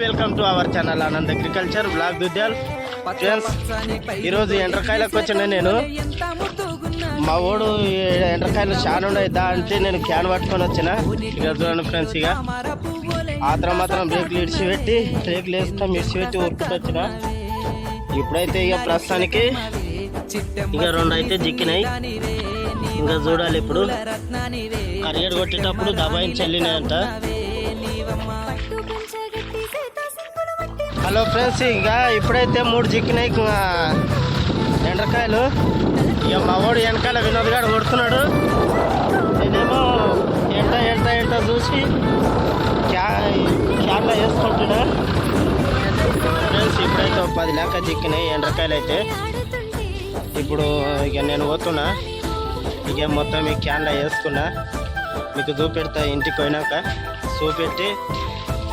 Welcome to our channel Anand agriculture blog Dudyal friends. ఈరోజు ఎండ్రకాయలకు వచ్చిన నేను మా ఓడు ఎండ్రకాయలు చాలా ఉండయిద్దా అంటే నేను క్యాన్ పట్టుకొని వచ్చిన. ఇక చూడండి ఫ్రెండ్స్, ఇక మాత్రం బ్రేక్లు ఇడిచిపెట్టి బ్రేక్లు వేసుకొని మిడిచిపెట్టి ఊరుకుంటూ వచ్చిన. ఇప్పుడైతే ఇక ప్రస్తుతానికి ఇక 2 అయితే జిక్కినాయి. ఇంకా చూడాలి ఇప్పుడు కరియర్ కొట్టేటప్పుడు దబాయించి వెళ్ళినాయంట. హలో ఫ్రెండ్స్, ఇక ఇప్పుడైతే 3 జిక్కినాయి ఎండ్రకాయలు. ఇక మా వాడు వెనకాల వినోద్ గారు కొడుతున్నాడు. నేనేమో ఎంట చూసి క్యాన్లో వేసుకుంటున్నా. ఫ్రెండ్స్, ఇప్పుడైతే 10 లెక్క జిక్కినాయి ఎండ్రకాయలు అయితే. ఇప్పుడు ఇక నేను పోతున్నా. ఇక మొత్తం ఈ క్యాన్లో వేసుకున్నా. మీకు చూపెడతా ఇంటికి పోయినాక. చూపెట్టి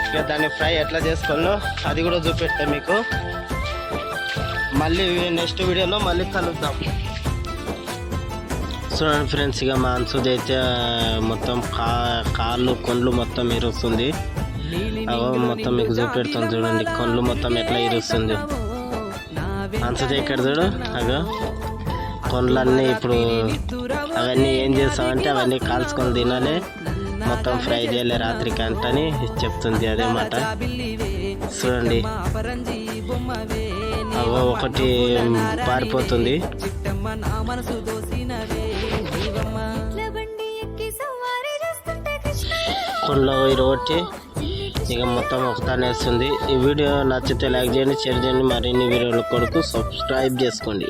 ఇక దాన్ని ఫ్రై ఎట్లా చేసుకోవాలో అది కూడా చూపెడతా మీకు. మళ్ళీ నెక్స్ట్ వీడియోలో మళ్ళీ కలుద్దాం. చూడండి ఫ్రెండ్స్, ఇక మా అన్సుది అయితే మొత్తం కాళ్ళు కొండ్లు మొత్తం ఇరుస్తుంది. మొత్తం మీకు చూపెడుతుంది చూడండి, కొండ్లు మొత్తం ఎట్లా ఇరుస్తుంది. అన్సుది ఇక్కడ చూడు, అగో కొండ్లన్నీ. ఇప్పుడు అవన్నీ ఏం చేస్తామంటే అవన్నీ కాల్చుకొని తినాలి, మొత్తం ఫ్రై చేయలే రాత్రికి అంటని చెప్తుంది. అదే మాట చూడండి. ఒకటి పారిపోతుంది. కొండలో ఇరగొట్టి ఇక మొత్తం ఒకతానే వేస్తుంది. ఈ వీడియో నచ్చితే లైక్ చేయండి, షేర్ చేయండి. మరిన్ని వీడియోల కొరకు సబ్స్క్రైబ్ చేసుకోండి.